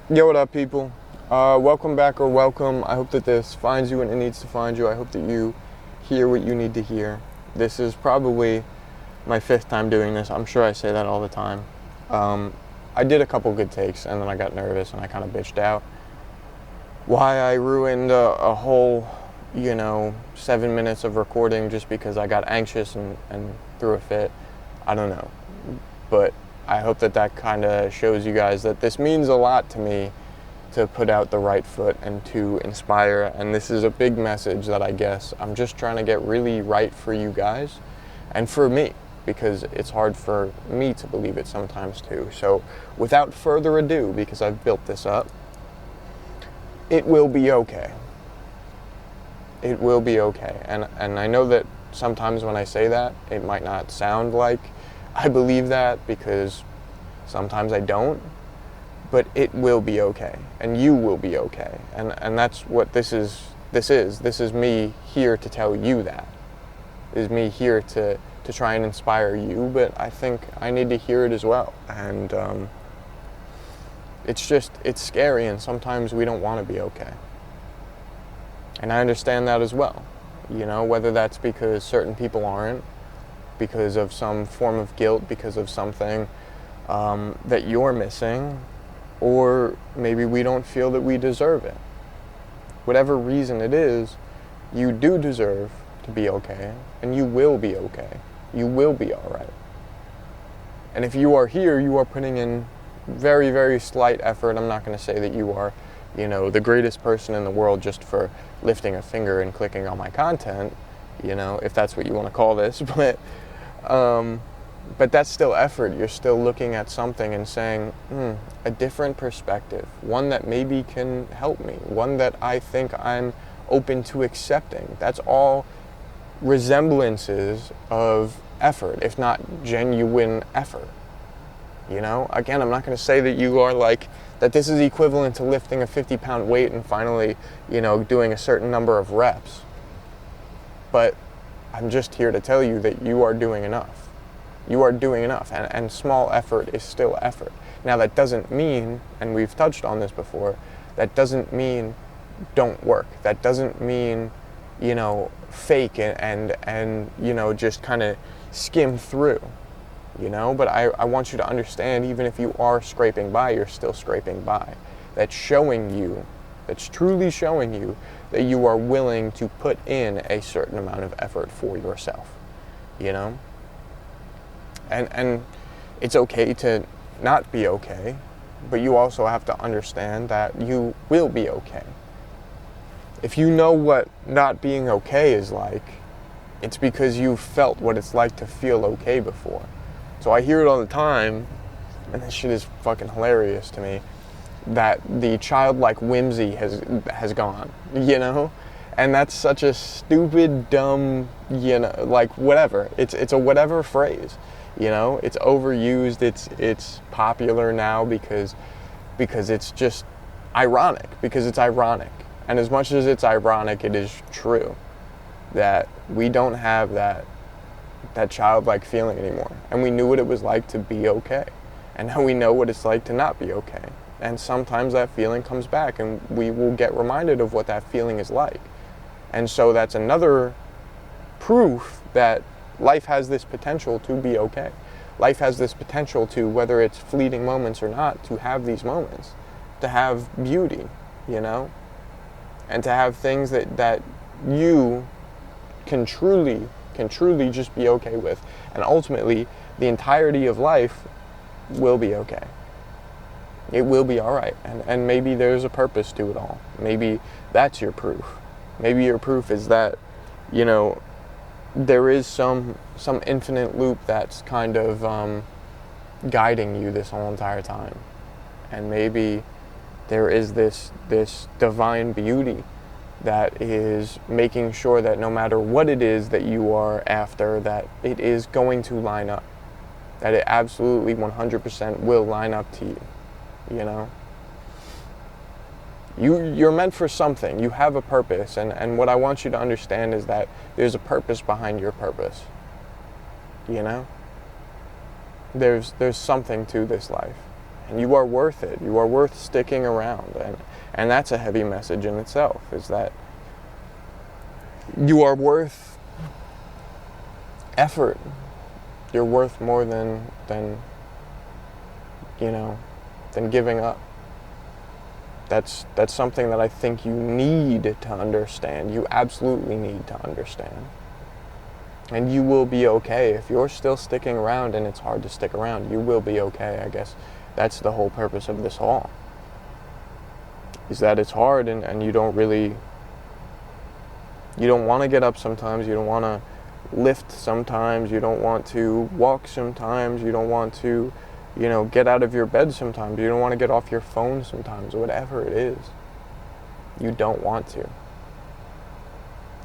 Yo, what up, people? Welcome back or welcome. I hope that this finds you when it needs to find you. I hope that you hear what you need to hear. This is probably my fifth time doing this. I'm sure I say that all the time. I did a couple good takes and then I got nervous and I kind of bitched out. Why I ruined a whole, 7 minutes of recording just because I got anxious and threw a fit. I don't know. But I hope that kind of shows you guys that this means a lot to me to put out the right foot and to inspire. And this is a big message that I guess I'm just trying to get really right for you guys and for me, because it's hard for me to believe it sometimes too. So without further ado, because I've built this up, it will be okay. It will be okay. And I know that sometimes when I say that, it might not sound like I believe that, because sometimes I don't, but it will be okay, and you will be okay, and that's what this is. This is me here to tell you that. Is me here to try and inspire you, but I think I need to hear it as well. And it's scary, and sometimes we don't want to be okay. And I understand that as well. Whether that's because certain people aren't, because of some form of guilt, because of something that you're missing, or maybe we don't feel that we deserve it. Whatever reason it is, you do deserve to be okay, and you will be okay. You will be all right. And if you are here, you are putting in very, very slight effort. I'm not going to say that you are, the greatest person in the world just for lifting a finger and clicking on my content, if that's what you want to call this, but that's still effort. You're still looking at something and saying, a different perspective, one that maybe can help me, one that I think I'm open to accepting. That's all resemblances of effort, if not genuine effort. Again, I'm not going to say that you are that this is equivalent to lifting a 50-pound weight and finally, doing a certain number of reps. But I'm just here to tell you that you are doing enough. You are doing enough, and small effort is still effort. Now, that doesn't mean, and we've touched on this before, that doesn't mean don't work. That doesn't mean, fake and just kind of skim through, But I want you to understand, even if you are scraping by, you're still scraping by. That's truly showing you that you are willing to put in a certain amount of effort for yourself, And it's okay to not be okay, but you also have to understand that you will be okay. If you know what not being okay is like, it's because you've felt what it's like to feel okay before. So I hear it all the time, and this shit is fucking hilarious to me, that the childlike whimsy has gone, And that's such a stupid, dumb, whatever. It's a whatever phrase, It's overused. It's popular now because it's just ironic. Because it's ironic, and as much as it's ironic, it is true that we don't have that childlike feeling anymore, and we knew what it was like to be okay, and now we know what it's like to not be okay. And sometimes that feeling comes back, and we will get reminded of what that feeling is like. And so that's another proof that life has this potential to be okay. Life has this potential to, whether it's fleeting moments or not, to have these moments, to have beauty, and to have things that you can truly just be okay with. And ultimately, the entirety of life will be okay. It will be all right. And maybe there's a purpose to it all. Maybe that's your proof. Maybe your proof is that, there is some infinite loop that's kind of guiding you this whole entire time. And maybe there is this divine beauty that is making sure that no matter what it is that you are after, that it is going to line up. That it absolutely 100% will line up to you, You're meant for something. You have a purpose, and what I want you to understand is that there's a purpose behind your purpose. There's something to this life. And you are worth it. You are worth sticking around. And that's a heavy message in itself, is that you are worth effort. You're worth more than giving up. That's something that I think you need to understand. You absolutely need to understand. And you will be okay. If you're still sticking around and it's hard to stick around, you will be okay. I guess that's the whole purpose of this haul. Is that it's hard and you don't want to get up sometimes, you don't want to lift sometimes, you don't want to walk sometimes, you don't want to, get out of your bed sometimes, you don't want to get off your phone sometimes, whatever it is. You don't want to.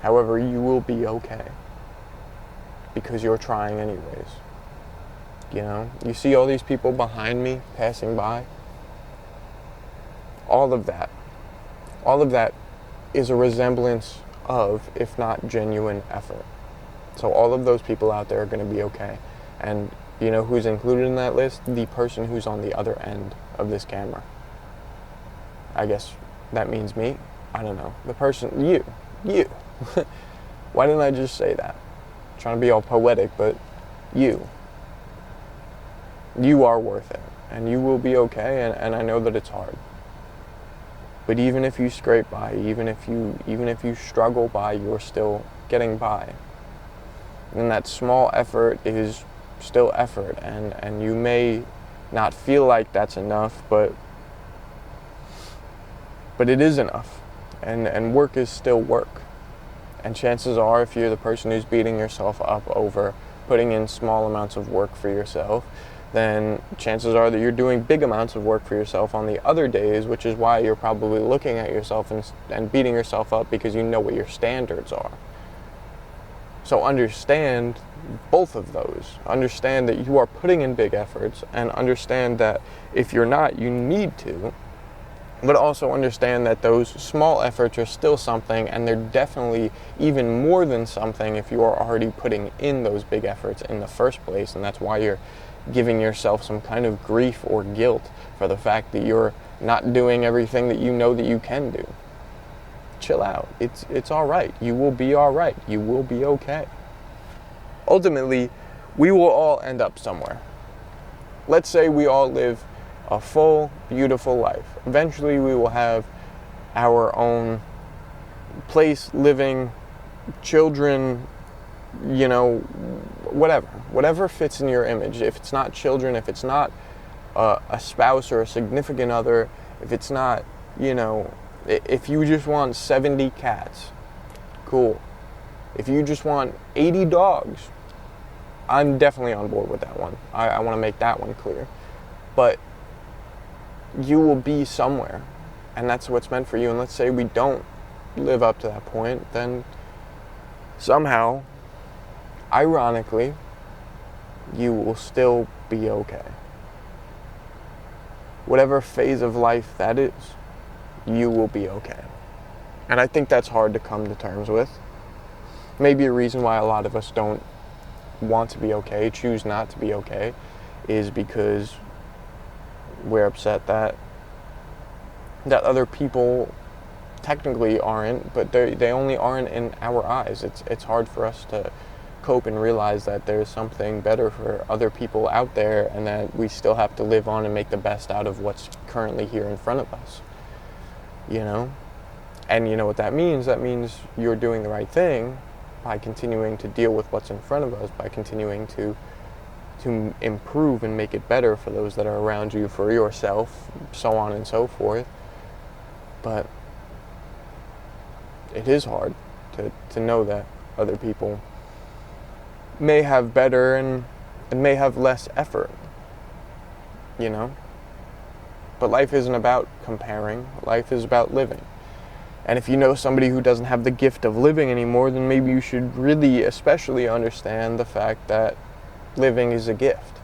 However, you will be okay. Because you're trying anyways. You see all these people behind me passing by? All of that is a resemblance of, if not genuine, effort. So all of those people out there are going to be okay. And you know who's included in that list? The person who's on the other end of this camera. I guess that means me. I don't know. The person, you. Why didn't I just say that? I'm trying to be all poetic, but you are worth it. And you will be okay, and I know that it's hard. But even if you scrape by, even if you struggle by, you're still getting by. And that small effort is still effort, and you may not feel like that's enough, but it is enough. And work is still work. And chances are, if you're the person who's beating yourself up over putting in small amounts of work for yourself, then chances are that you're doing big amounts of work for yourself on the other days, which is why you're probably looking at yourself and beating yourself up, because you know what your standards are. So understand both of those. Understand that you are putting in big efforts, and understand that if you're not, you need to. But also understand that those small efforts are still something, and they're definitely even more than something if you are already putting in those big efforts in the first place. And that's why you're giving yourself some kind of grief or guilt for the fact that you're not doing everything that you know that you can do. Chill out. It's all right. You will be all right. You will be okay. Ultimately, we will all end up somewhere. Let's say we all live a full, beautiful life. Eventually, we will have our own place, living, children, whatever fits in your image. If it's not children, if it's not a spouse or a significant other, if it's not, if you just want 70 cats, cool. If you just want 80 dogs, I'm definitely on board with that one. I want to make that one clear. But you will be somewhere, and that's what's meant for you. And let's say we don't live up to that point, then somehow, ironically, you will still be okay. Whatever phase of life that is, you will be okay. And I think that's hard to come to terms with. Maybe a reason why a lot of us don't want to be okay, choose not to be okay, is because we're upset that other people technically aren't, but they only aren't in our eyes. It's hard for us to cope and realize that there's something better for other people out there, and that we still have to live on and make the best out of what's currently here in front of us. And you know what that means? That means you're doing the right thing by continuing to deal with what's in front of us, by continuing to improve and make it better for those that are around you, for yourself, so on and so forth. But it is hard to know that other people may have better and may have less effort, But life isn't about comparing. Life is about living. And if you know somebody who doesn't have the gift of living anymore, then maybe you should really especially understand the fact that living is a gift.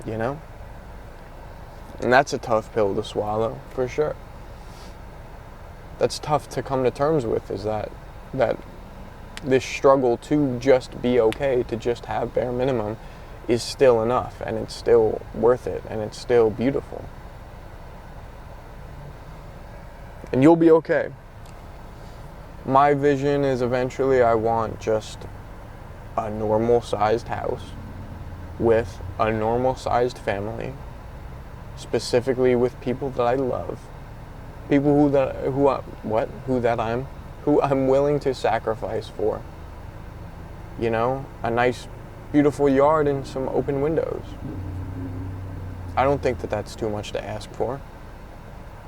And that's a tough pill to swallow, for sure. That's tough to come to terms with, is that this struggle to just be okay, to just have bare minimum, is still enough, and it's still worth it, and it's still beautiful. And you'll be okay. My vision is eventually I want just a normal-sized house with a normal-sized family, specifically with people that I love, people who I'm willing to sacrifice for. You know, a nice, beautiful yard and some open windows. I don't think that that's too much to ask for.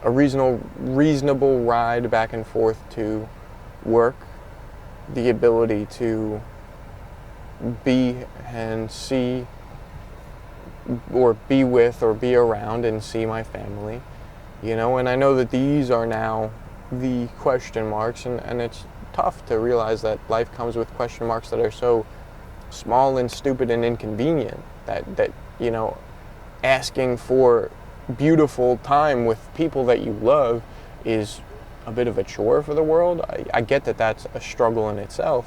A reasonable ride back and forth to work, the ability to be and see, or be with, or be around and see my family, you know. And I know that these are now the question marks, and it's tough to realize that life comes with question marks that are so small and stupid and inconvenient that you know, asking for beautiful time with people that you love is a bit of a chore for the world. I get that that's a struggle in itself,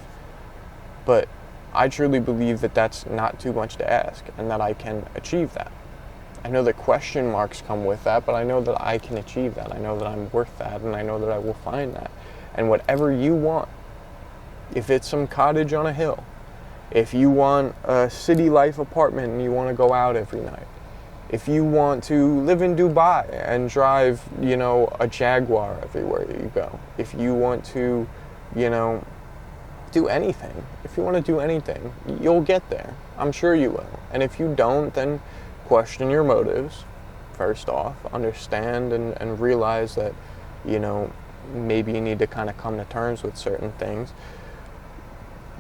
but I truly believe that that's not too much to ask, and that I can achieve that. I know that question marks come with that, but I know that I can achieve that. I know that I'm worth that, and I know that I will find that. And whatever you want, if it's some cottage on a hill, if you want a city life apartment and you want to go out every night, if you want to live in Dubai and drive, you know, a Jaguar everywhere you go, if you want to, you know, do anything, if you want to do anything, you'll get there. I'm sure you will. And if you don't, then question your motives. First off, understand and realize that, you know, maybe you need to kind of come to terms with certain things.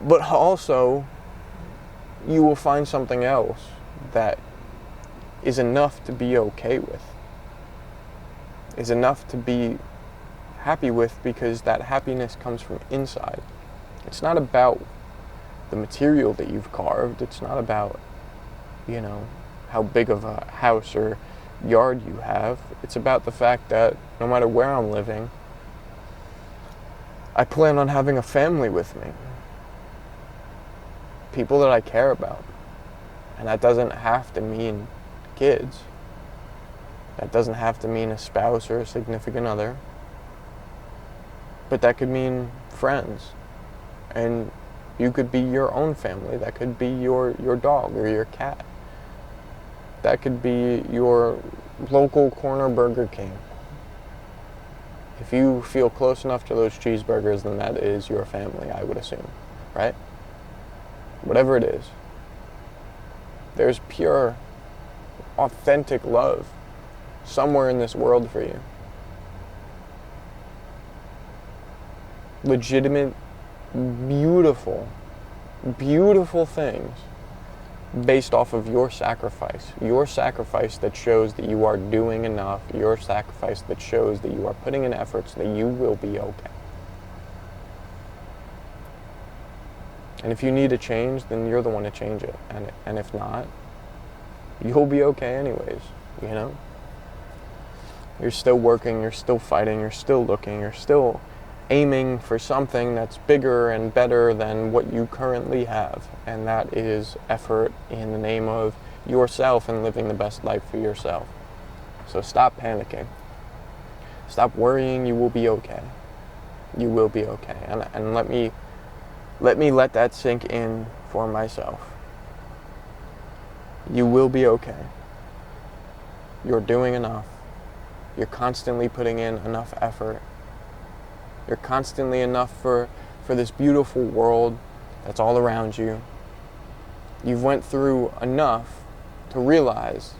But also, you will find something else that is enough to be okay with, is enough to be happy with, because that happiness comes from inside. It's not about the material that you've carved. It's not about, you know, how big of a house or yard you have. It's about the fact that no matter where I'm living, I plan on having a family with me. People that I care about. And that doesn't have to mean kids. That doesn't have to mean a spouse or a significant other. But that could mean friends. And you could be your own family. That could be your dog or your cat. That could be your local corner Burger King. If you feel close enough to those cheeseburgers, then that is your family, I would assume, right? Whatever it is. There's pure, authentic love somewhere in this world for you. Legitimate, beautiful, beautiful things based off of your sacrifice that shows that you are doing enough, your sacrifice that shows that you are putting in efforts, that you will be okay. And if you need to change, then you're the one to change it. And if not, you'll be okay anyways, you know? You're still working, you're still fighting, you're still looking, you're still aiming for something that's bigger and better than what you currently have. And that is effort in the name of yourself and living the best life for yourself. So stop panicking. Stop worrying. You will be okay. You will be okay. And let me let that sink in for myself. You will be okay. You're doing enough. You're constantly putting in enough effort. You're constantly enough for this beautiful world that's all around you. You've went through enough to realize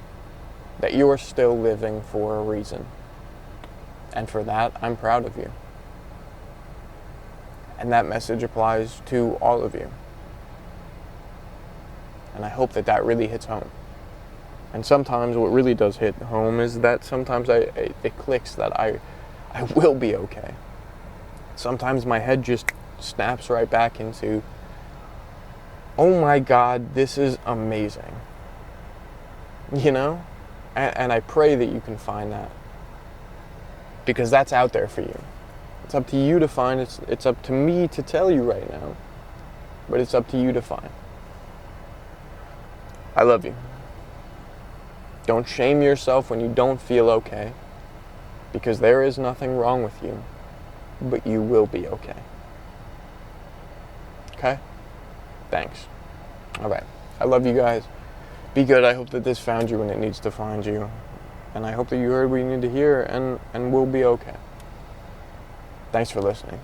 that you are still living for a reason. And for that, I'm proud of you. And that message applies to all of you. And I hope that that really hits home. And sometimes what really does hit home is that sometimes it clicks that I will be okay. Sometimes my head just snaps right back into, oh my God, this is amazing. You know? And I pray that you can find that. Because that's out there for you. It's up to you to find. It's up to me to tell you right now. But it's up to you to find. I love you. Don't shame yourself when you don't feel okay, because there is nothing wrong with you, but you will be okay. Okay? Thanks. All right. I love you guys. Be good. I hope that this found you when it needs to find you. And I hope that you heard what you need to hear, and we'll be okay. Thanks for listening.